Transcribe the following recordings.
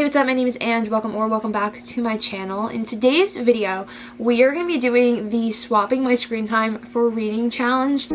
Hey, what's up? My name is Ange. Welcome back to my channel. In today's video, we are going to be doing the swapping my screen time for reading challenge.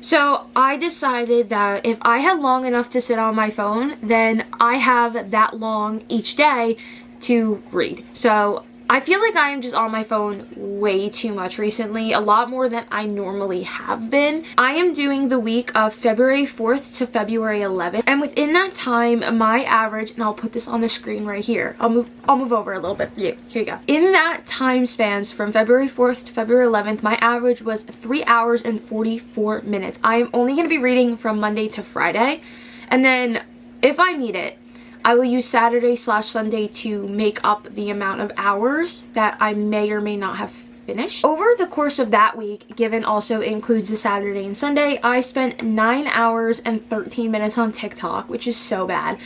So I decided that if I had long enough to sit on my phone, then I have that long each day to read. So I feel like I am just on my phone way too much recently, a lot more than I normally have been. I am doing the week of February 4th to February 11th, and within that time, my average, and I'll put this on the screen right here. I'll move over a little bit for you. Here you go. In that time spans from February 4th to February 11th, my average was 3 hours and 44 minutes. I am only going to be reading from Monday to Friday, and then if I need it, I will use Saturday/Sunday to make up the amount of hours that I may or may not have finished. Over the course of that week, given also includes the Saturday and Sunday, I spent 9 hours and 13 minutes on TikTok, which is so bad.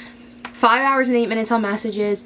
5 hours and 8 minutes on messages.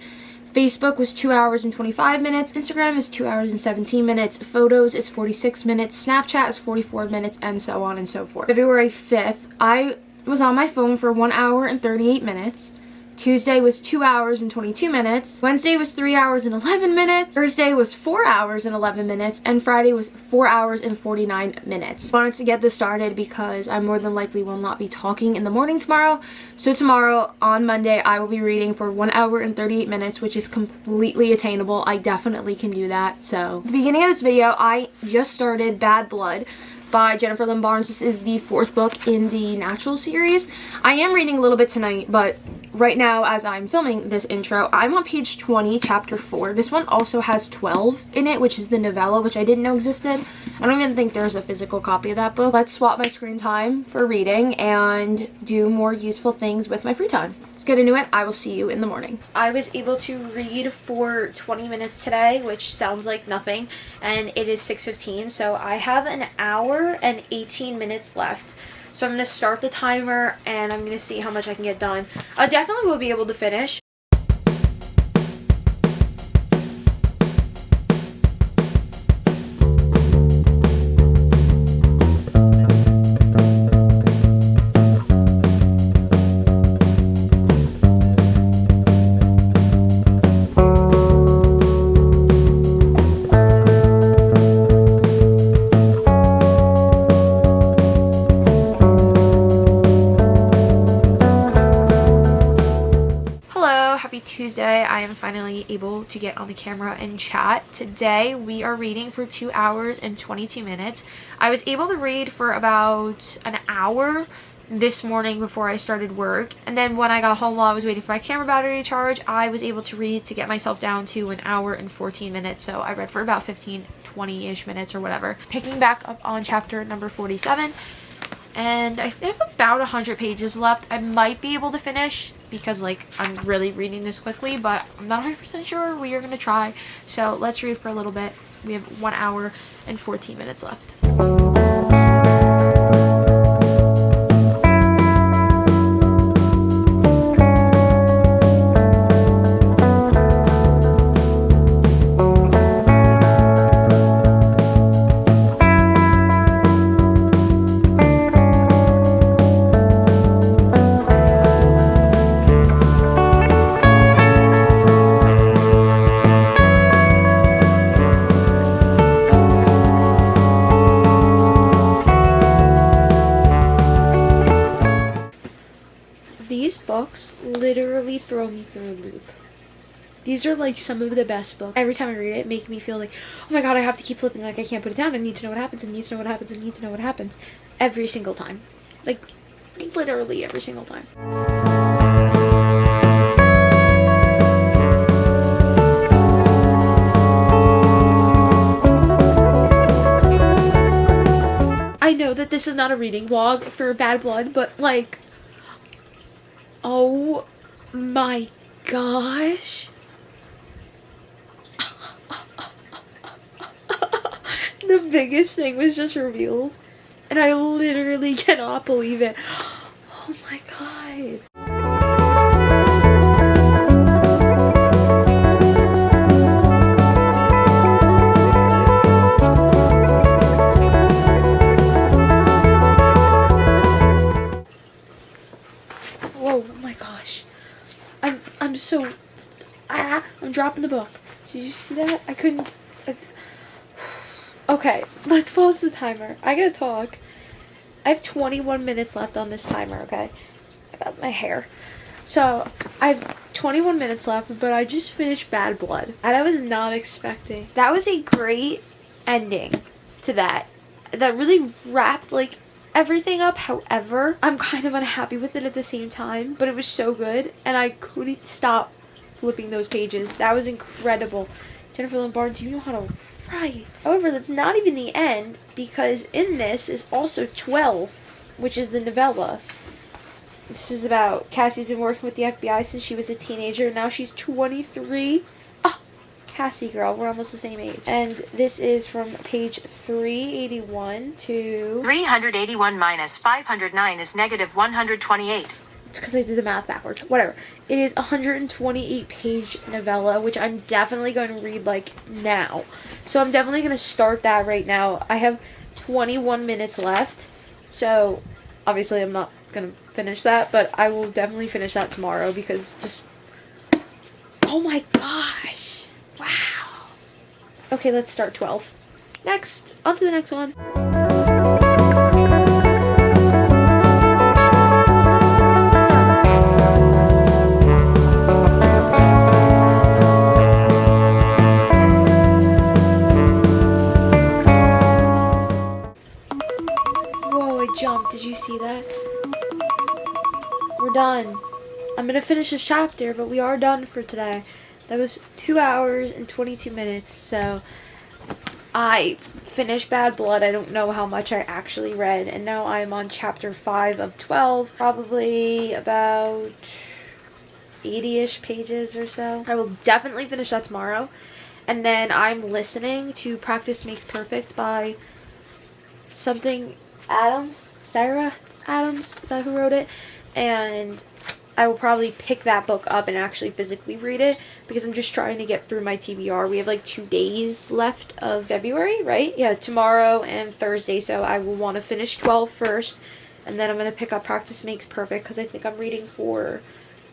Facebook was 2 hours and 25 minutes. Instagram is 2 hours and 17 minutes. Photos is 46 minutes. Snapchat is 44 minutes, and so on and so forth. February 5th, I was on my phone for 1 hour and 38 minutes. Tuesday was 2 hours and 22 minutes. Wednesday was 3 hours and 11 minutes. Thursday was 4 hours and 11 minutes. And Friday was 4 hours and 49 minutes. I wanted to get this started because I more than likely will not be talking in the morning tomorrow. So tomorrow, on Monday, I will be reading for 1 hour and 38 minutes, which is completely attainable. I definitely can do that. So, at the beginning of this video, I just started Bad Blood by Jennifer Lynn Barnes. This is the 4th book in the Natural series. I am reading a little bit tonight, but right now, as I'm filming this intro, I'm on page 20, chapter 4. This one also has 12 in it, which is the novella, which I didn't know existed. I don't even think there's a physical copy of that book. Let's swap my screen time for reading and do more useful things with my free time. Let's get into it. I will see you in the morning. I was able to read for 20 minutes today, which sounds like nothing, and it is 6:15, so I have an hour and 18 minutes left. So I'm going to start the timer, and I'm going to see how much I can get done. I definitely will be able to finish. Happy Tuesday. I am finally able to get on the camera and chat. Today we are reading for 2 hours and 22 minutes. I was able to read for about an hour this morning before I started work, and then when I got home while I was waiting for my camera battery to charge, I was able to read to get myself down to an hour and 14 minutes. So I read for about 20-ish minutes or whatever. Picking back up on chapter number 47, and I have about 100 pages left. I might be able to finish because I'm really reading this quickly, but I'm not 100% sure. We are going to try. So let's read for a little bit. We have 1 hour and 14 minutes left. These books literally throw me through a loop. These are some of the best books. Every time I read it, make me feel like, oh my god, I have to keep flipping, I can't put it down, I need to know what happens, I need to know what happens, I need to know what happens. Every single time. Literally every single time. I know that this is not a reading vlog for Bad Blood, but oh my gosh. The biggest thing was just revealed, and I literally cannot believe it. Oh my god. dropping the book. Did you see that? I couldn't. Okay, let's pause the timer. I gotta talk. I have 21 minutes left on this timer, okay? I got my hair. So, I have 21 minutes left, but I just finished Bad Blood. And I was not expecting. That was a great ending to that. That really wrapped, like, everything up. However, I'm kind of unhappy with it at the same time. But it was so good, and I couldn't stop flipping those pages. That was incredible. Jennifer Lynn Barnes, you know how to write. However, that's not even the end, because in this is also 12, which is the novella. This is about Cassie's been working with the FBI since she was a teenager. Now she's 23. Oh, Cassie girl, we're almost the same age. And this is from page 381 to... 381 minus 509 is negative 128. It's because I did the math backwards. Whatever. It is a 128-page novella, which I'm definitely going to read, like, now. So I'm definitely going to start that right now. I have 21 minutes left. So, obviously, I'm not going to finish that, but I will definitely finish that tomorrow because just... Oh my gosh. Wow. Okay, let's start 12. Next. On to the next one. Jump. Did you see that? We're done. I'm gonna finish this chapter, but we are done for today. That was 2 hours and 22 minutes, so I finished Bad Blood. I don't know how much I actually read, and now I'm on chapter 5 of 12, probably about 80-ish pages or so. I will definitely finish that tomorrow, and then I'm listening to Practice Makes Perfect by something... Sarah Adams, is that who wrote it? And I will probably pick that book up and actually physically read it because I'm just trying to get through my TBR. We have like 2 days left of February, right? Yeah, tomorrow and Thursday, so I will want to finish 12 first, and then I'm going to pick up Practice Makes Perfect because I think I'm reading for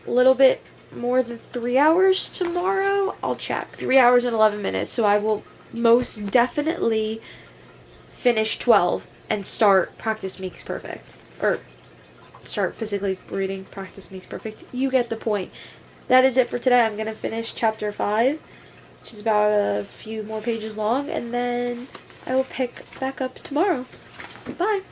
a little bit more than 3 hours tomorrow. I'll check. 3 hours and 11 minutes, so I will most definitely finish 12 and start Practice Makes Perfect. Or start physically reading Practice Makes Perfect. You get the point. That is it for today. I'm going to finish chapter 5, which is about a few more pages long, and then I will pick back up tomorrow. Bye!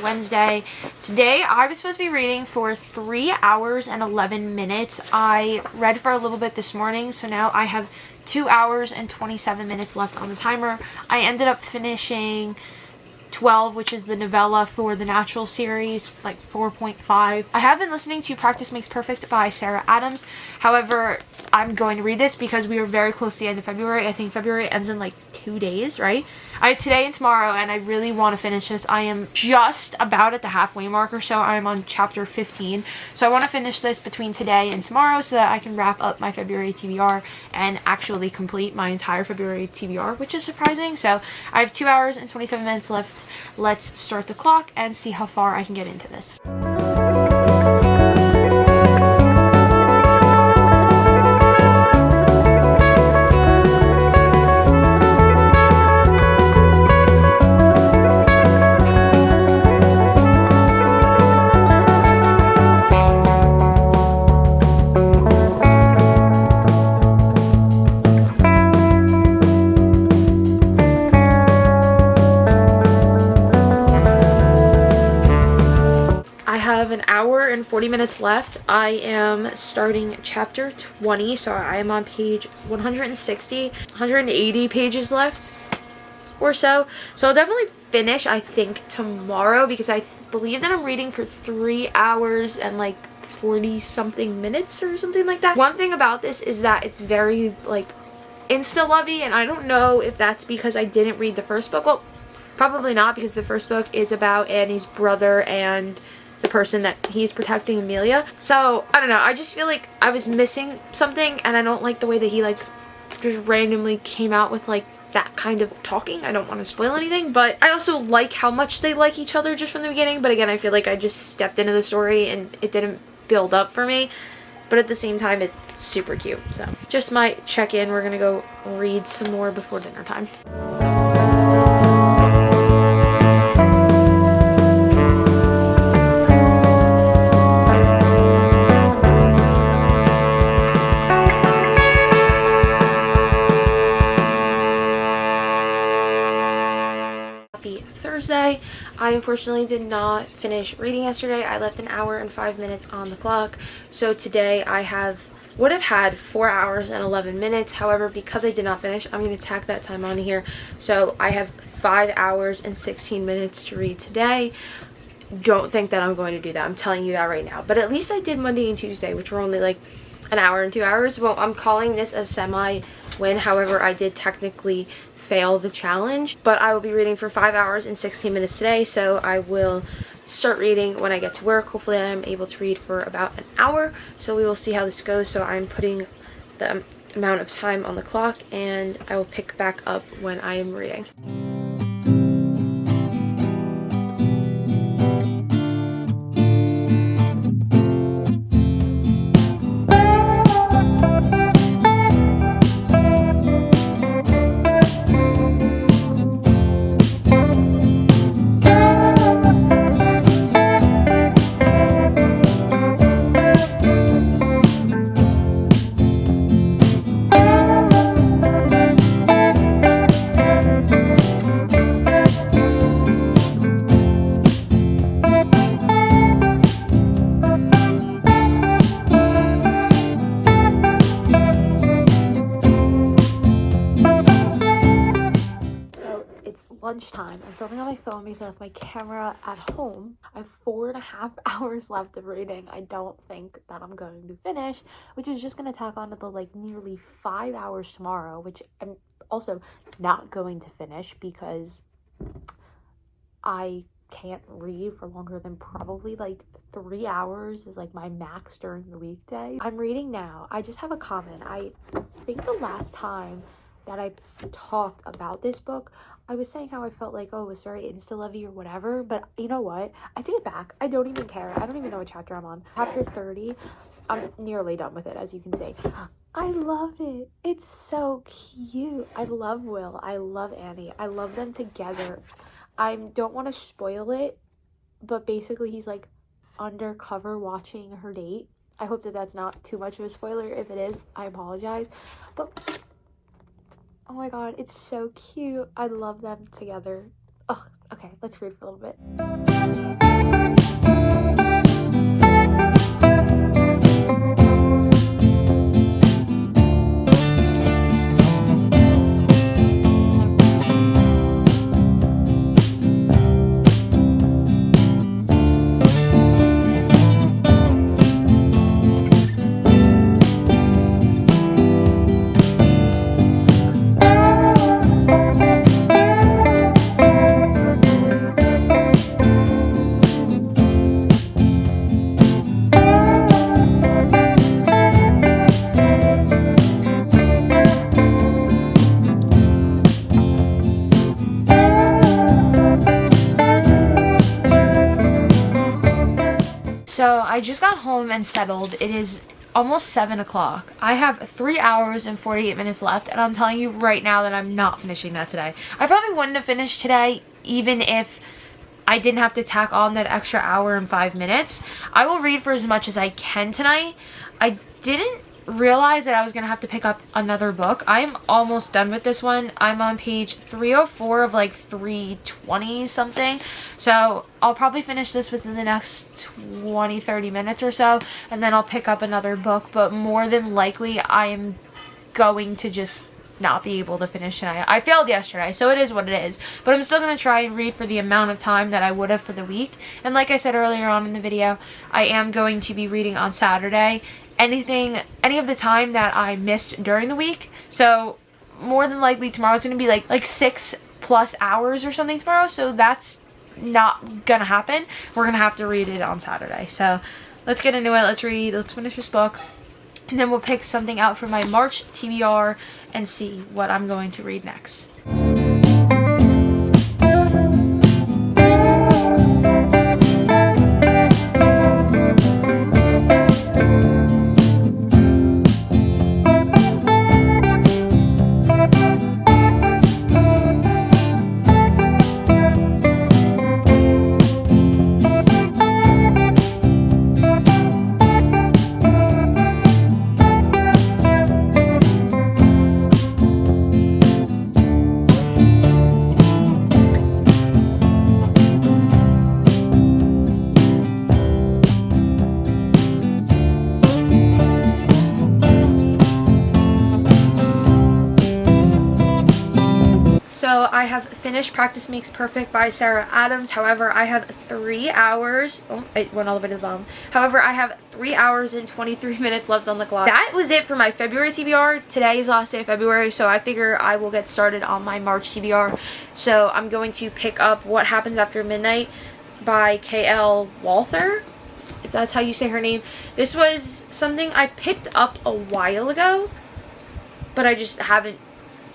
Wednesday. Today I was supposed to be reading for 3 hours and 11 minutes. I read for a little bit this morning, so now I have 2 hours and 27 minutes left on the timer. I ended up finishing 12, which is the novella for the Natural series, like 4.5. I have been listening to Practice Makes Perfect by Sarah Adams. However, I'm going to read this because we are very close to the end of February. I think February ends in like 2 days, right? I have today and tomorrow, and I really want to finish this. I am just about at the halfway mark or so. I'm on chapter 15. So I want to finish this between today and tomorrow so that I can wrap up my February TBR and actually complete my entire February TBR, which is surprising. So I have 2 hours and 27 minutes left. Let's start the clock and see how far I can get into this. 40 minutes left. I am starting chapter 20, so I am on page 160, 180 pages left or so. So I'll definitely finish, I think, tomorrow, because I believe that I'm reading for 3 hours and like 40 something minutes or something like that. One thing about this is that it's very like insta-lovey, and I don't know if that's because I didn't read the first book. Well, probably not, because the first book is about Annie's brother and the person that he's protecting, Amelia. So I don't know, I just feel like I was missing something, and I don't like the way that he like just randomly came out with like that kind of talking. I don't want to spoil anything, but I also like how much they like each other just from the beginning. But again, I feel like I just stepped into the story and it didn't build up for me, but at the same time it's super cute. So just my check-in. We're gonna go read some more before dinner time. Thursday. I unfortunately did not finish reading yesterday. I left an hour and 5 minutes on the clock. So today I would have had 4 hours and 11 minutes. However, because I did not finish, I'm going to tack that time on here. So I have 5 hours and 16 minutes to read today. Don't think that I'm going to do that. I'm telling you that right now. But at least I did Monday and Tuesday, which were only like an hour and 2 hours. Well, I'm calling this a semi-win. However, I did technically fail the challenge, but I will be reading for 5 hours and 16 minutes today, so I will start reading when I get to work. Hopefully I'm able to read for about an hour, so we will see how this goes. So I'm putting the amount of time on the clock, and I will pick back up when I am reading. Lunchtime. I'm filming on my phone because I left my camera at home. I have 4.5 hours left of reading. I don't think that I'm going to finish, which is just going to tack on to the like nearly 5 hours tomorrow, which I'm also not going to finish because I can't read for longer than probably like 3 hours is like my max during the weekday. I'm reading now. I just have a comment. I think the last time that I talked about this book, I was saying how I felt like, oh, it was very insta-lovey or whatever, but you know what? I take it back. I don't even care. I don't even know what chapter I'm on. Chapter 30. I'm nearly done with it, as you can see. I love it. It's so cute. I love Will. I love Annie. I love them together. I don't want to spoil it, but basically he's like undercover watching her date. I hope that that's not too much of a spoiler. If it is, I apologize. But oh my god, it's so cute. I love them together. Oh, okay, let's read for a little bit. So I just got home and settled. It is almost 7 o'clock. I have 3 hours and 48 minutes left, and I'm telling you right now that I'm not finishing that today. I probably wouldn't have finished today even if I didn't have to tack on that extra hour and 5 minutes. I will read for as much as I can tonight. I didn't realized that I was going to have to pick up another book. I'm almost done with this one. I'm on page 304 of like 320 something. So I'll probably finish this within the next 20-30 minutes or so, and then I'll pick up another book. But more than likely, I am going to just not be able to finish tonight. I failed yesterday, so it is what it is. But I'm still going to try and read for the amount of time that I would have for the week. And like I said earlier on in the video, I am going to be reading on Saturday. Any of the time that I missed during the week. So more than likely tomorrow's going to be like 6+ hours or something tomorrow. So that's not going to happen. We're going to have to read it on Saturday. So let's get into it. Let's read. Let's finish this book. And then we'll pick something out for my March TBR and see what I'm going to read next. So I have finished Practice Makes Perfect by Sarah Adams. However, I have 3 hours. Oh, it went all the way to the bottom. However, I have 3 hours and 23 minutes left on the clock. That was it for my February TBR. Today is the last day of February, so I figure I will get started on my March TBR. So I'm going to pick up What Happens After Midnight by K.L. Walther, if that's how you say her name. This was something I picked up a while ago, but I just haven't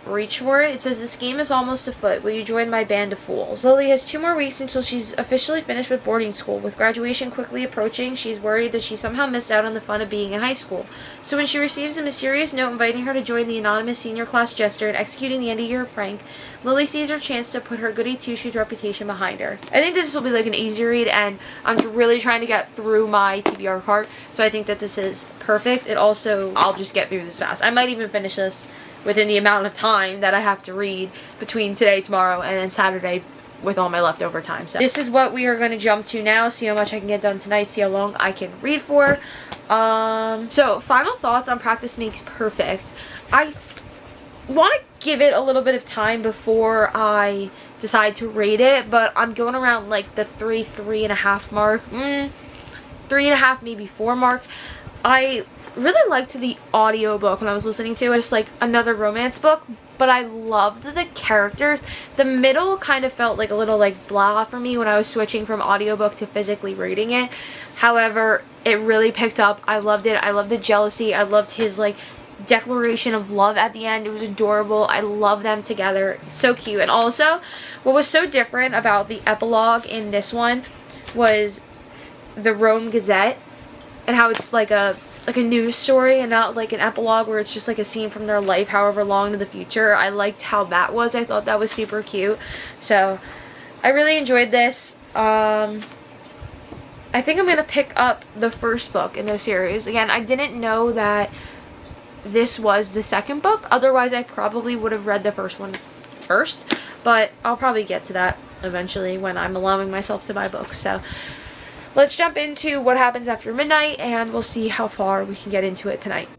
reach for it. It says, this game is almost afoot. Will you join my band of fools? Lily has 2 more weeks until she's officially finished with boarding school. With graduation quickly approaching, she's worried that she somehow missed out on the fun of being in high school. So when she receives a mysterious note inviting her to join the anonymous senior class jester and executing the end-of-year prank, Lily sees her chance to put her goody two-shoes reputation behind her. I think this will be like an easy read, and I'm really trying to get through my TBR cart, so I think that this is perfect. It also, I'll just get through this fast. I might even finish this within the amount of time that I have to read between today, tomorrow, and then Saturday with all my leftover time. So this is what we are going to jump to now, see how much I can get done tonight, see how long I can read for. So final thoughts on Practice Makes Perfect. I want to give it a little bit of time before I decide to rate it, but I'm going around like the 3.5 mark. 3.5, maybe 4 mark. I really liked the audiobook when I was listening to it. Just like another romance book, but I loved the characters. The middle kind of felt like a little like blah for me when I was switching from audiobook to physically reading it. However, it really picked up. I loved it. I loved the jealousy. I loved his like declaration of love at the end. It was adorable. I love them together. So cute. And also, what was so different about the epilogue in this one was the Rome Gazette and how it's like a news story and not like an epilogue where it's just like a scene from their life however long to the future. I liked how that was. I thought that was super cute. So I really enjoyed this. I think I'm going to pick up the first book in the series. Again, I didn't know that this was the second book. Otherwise, I probably would have read the first one first. But I'll probably get to that eventually when I'm allowing myself to buy books. So let's jump into What Happens After Midnight, and we'll see how far we can get into it tonight.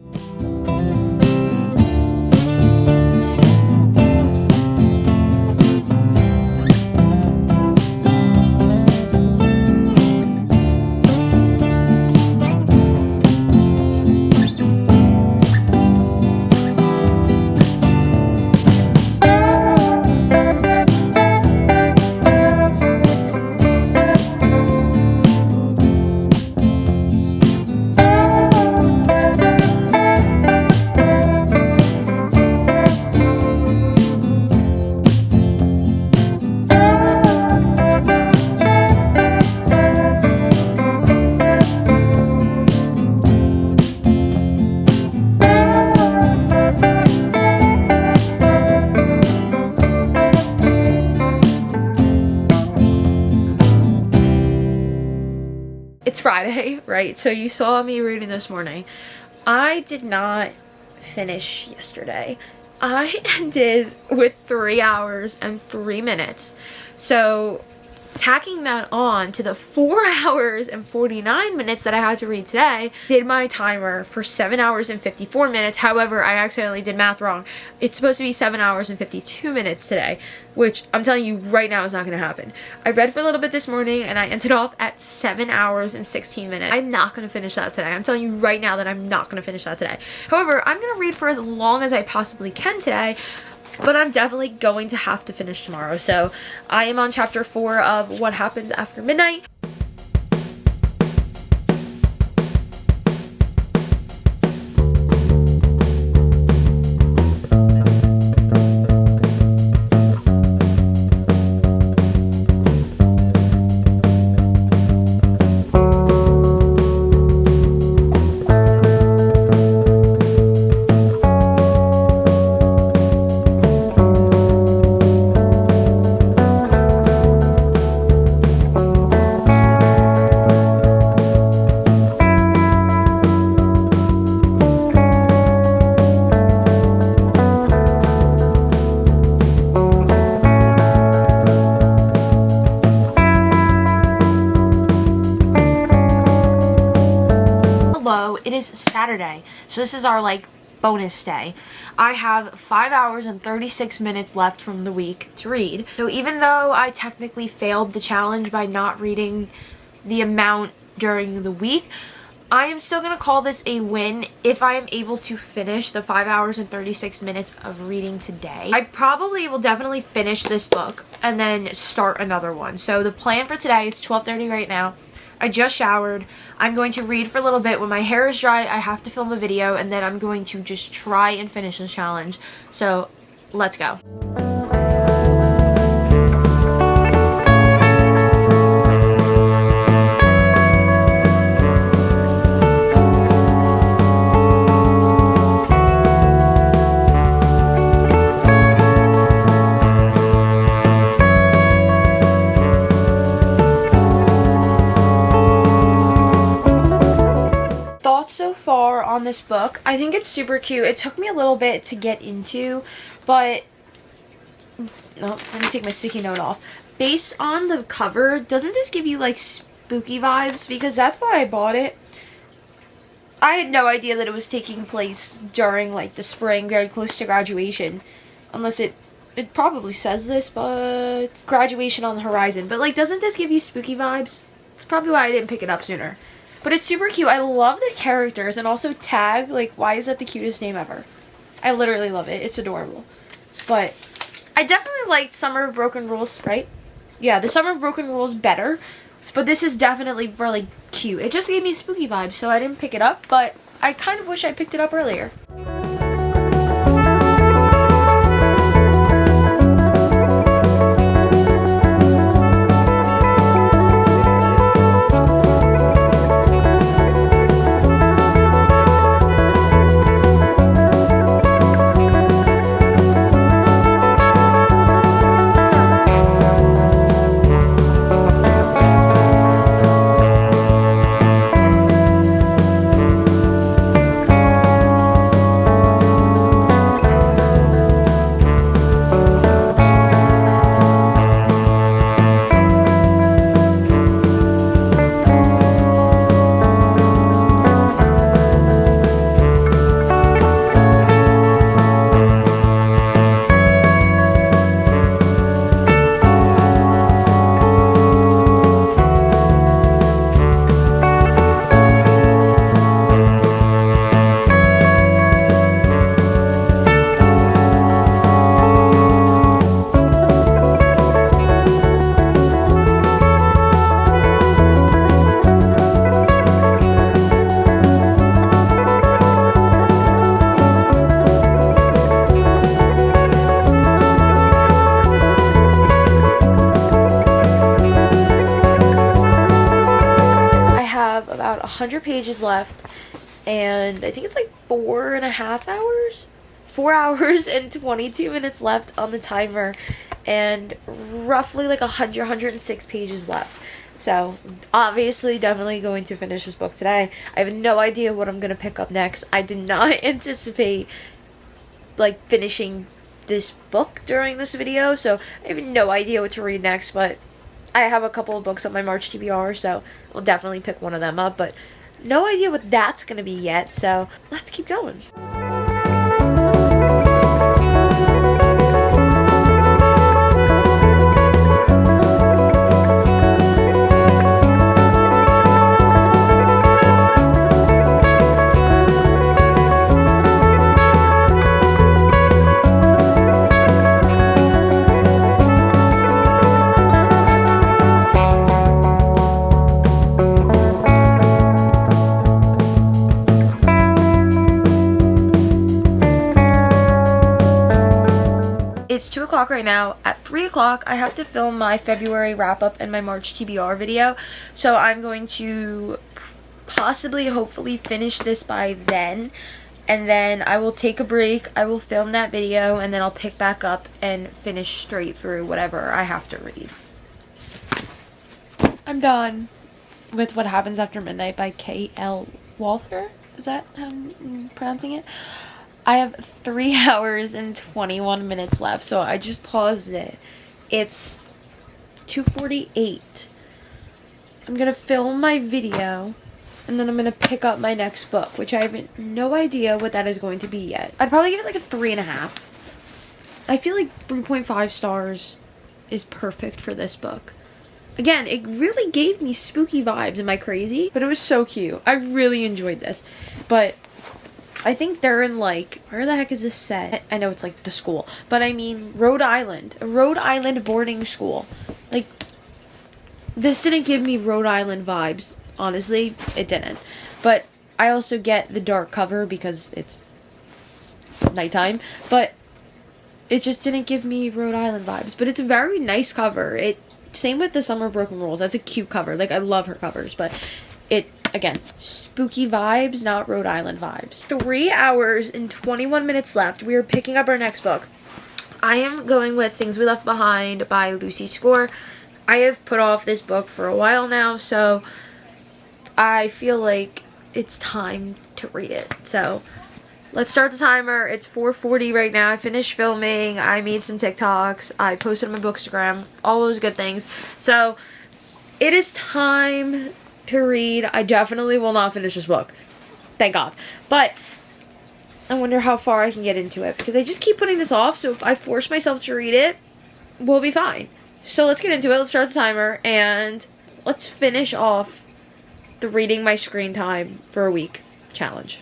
Friday, right? So you saw me reading this morning. I did not finish yesterday. I ended with 3 hours and 3 minutes. So tacking that on to the 4 hours and 49 minutes that I had to read today, did my timer for 7 hours and 54 minutes. However, I accidentally did math wrong. It's supposed to be 7 hours and 52 minutes today, which I'm telling you right now is not going to happen. I read for a little bit this morning and I ended off at 7 hours and 16 minutes. I'm not going to finish that today. I'm telling you right now that I'm not going to finish that today. However, I'm going to read for as long as I possibly can today, but I'm definitely going to have to finish tomorrow. So I am on chapter 4 of What Happens After Midnight. It is Saturday, so this is our like bonus day. I have 5 hours and 36 minutes left from the week to read. So even though I technically failed the challenge by not reading the amount during the week, I am still going to call this a win if I am able to finish the 5 hours and 36 minutes of reading today. I probably will definitely finish this book and then start another one. So the plan for today is 12:30 right now. I just showered. I'm going to read for a little bit. When my hair is dry, I have to film a video, and then I'm going to just try and finish this challenge. So, let's go. So far on this book, I think it's super cute. It took me a little bit to get into, but let me take my sticky note off. Based on the cover, doesn't this give you like spooky vibes? Because that's why I bought it. I had no idea that it was taking place during like the spring, very close to graduation, unless it probably says this, but graduation on the horizon. But like, doesn't this give you spooky vibes? That's probably why I didn't pick it up sooner. But it's super cute. I love the characters, and also Tag, like, why is that the cutest name ever? I literally love it. It's adorable. But I definitely liked Summer of Broken Rules, right? Yeah, the Summer of Broken Rules better, but this is definitely really cute. It just gave me spooky vibes, so I didn't pick it up, but I kind of wish I picked it up earlier. About 100 pages left, and I think it's like 4.5 hours, 4 hours and 22 minutes left on the timer, and roughly like 106 pages left. So, obviously, definitely going to finish this book today. I have no idea what I'm going to pick up next. I did not anticipate, like, finishing this book during this video, so I have no idea what to read next, but I have a couple of books on my March TBR, so we'll definitely pick one of them up, but no idea what that's going to be yet, so let's keep going. It's 2 o'clock right now. At 3 o'clock, I have to film my February wrap-up and my March TBR video. So I'm going to possibly, hopefully, finish this by then. And then I will take a break. I will film that video, and then I'll pick back up and finish straight through whatever I have to read. I'm done with What Happens After Midnight by K.L. Walther. Is that how I'm pronouncing it? I have 3 hours and 21 minutes left, so I just paused it. It's 2:48. I'm gonna film my video, and then I'm gonna pick up my next book, which I have no idea what that is going to be yet. I'd probably give it like a 3.5. I feel like 3.5 stars is perfect for this book. Again, it really gave me spooky vibes. Am I crazy? But it was so cute. I really enjoyed this. But I think they're in, like, where the heck is this set? I know it's, like, the school. But I mean, Rhode Island. A Rhode Island boarding school. Like, this didn't give me Rhode Island vibes. Honestly, it didn't. But I also get the dark cover because it's nighttime. But it just didn't give me Rhode Island vibes. But it's a very nice cover. Same with the Summer Broken Rules. That's a cute cover. Like, I love her covers. But again, spooky vibes, not Rhode Island vibes. 3 hours and 21 minutes left. We are picking up our next book. I am going with Things We Left Behind by Lucy Score. I have put off this book for a while now, so I feel like it's time to read it. So let's start the timer. It's 4:40 right now. I finished filming. I made some TikToks. I posted on my Bookstagram. All those good things. So it is time to read. I definitely will not finish this book. Thank God. But I wonder how far I can get into it, because I just keep putting this off, so if I force myself to read it, we'll be fine. So let's get into it. Let's start the timer, and let's finish off the reading my screen time for a week challenge.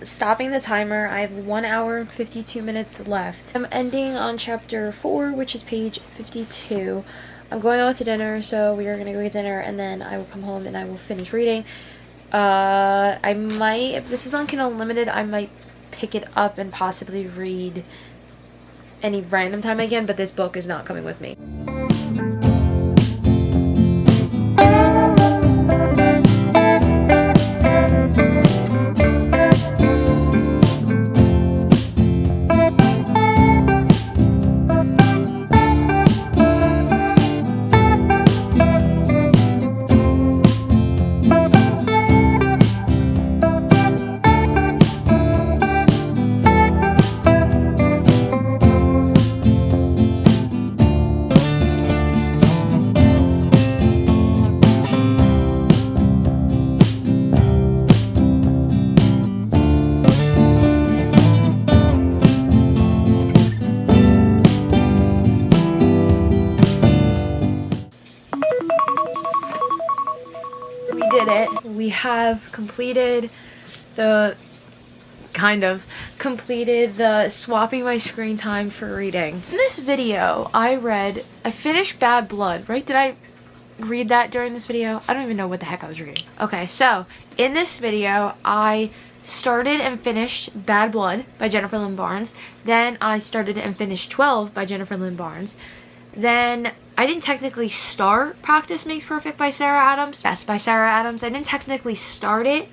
Stopping the timer. I have 1 hour and 52 minutes left. I'm ending on chapter 4, which is page 52. I'm going out to dinner, so we are going to go get dinner, and then I will come home and I will finish reading. I might, if this is on Kindle Unlimited, I might pick it up and possibly read any random time again, but this book is not coming with me. it. We have completed the swapping my screen time for reading. In this video, I finished Bad Blood, right? Did I read that during this video? I don't even know what the heck I was reading. Okay, so in this video, I started and finished Bad Blood by Jennifer Lynn Barnes. Then I started and finished 12 by Jennifer Lynn Barnes. Then I didn't technically start Practice Makes Perfect by Sarah Adams. Best by Sarah Adams. I didn't technically start it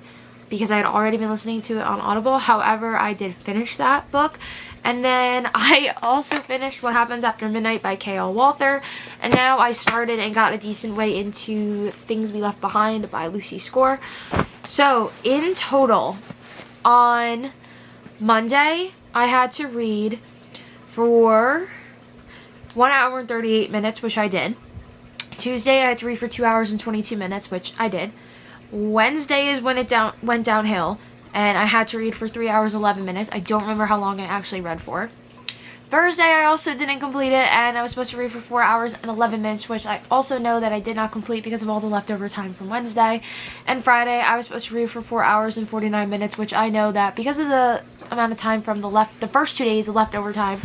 because I had already been listening to it on Audible. However, I did finish that book. And then I also finished What Happens After Midnight by K.L. Walther. And now I started and got a decent way into Things We Left Behind by Lucy Score. So, in total, on Monday, I had to read for 1 hour and 38 minutes, which I did. Tuesday, I had to read for 2 hours and 22 minutes, which I did. Wednesday is when it went downhill, and I had to read for 3 hours 11 minutes. I don't remember how long I actually read for. Thursday, I also didn't complete it, and I was supposed to read for 4 hours and 11 minutes, which I also know that I did not complete because of all the leftover time from Wednesday. And Friday, I was supposed to read for 4 hours and 49 minutes, which I know that because of the amount of time from the first 2 days of leftover time,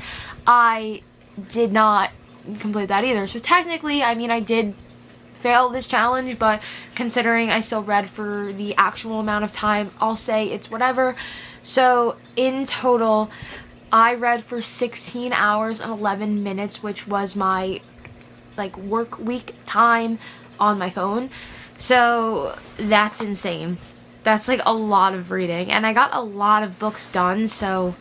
I did not complete that either. So technically, I mean, I did fail this challenge, but considering I still read for the actual amount of time, I'll say it's whatever. So in total, I read for 16 hours and 11 minutes, which was my work week time on my phone. So that's insane. That's a lot of reading, and I got a lot of books done. So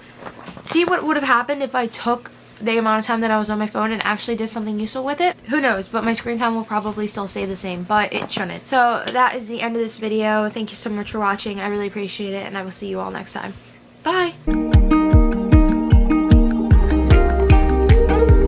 see what would have happened if I took the amount of time that I was on my phone and actually did something useful with it. Who knows, but my screen time will probably still stay the same, but it shouldn't. So that is the end of this video. Thank you so much for watching. I really appreciate it, and I will see you all next time. Bye!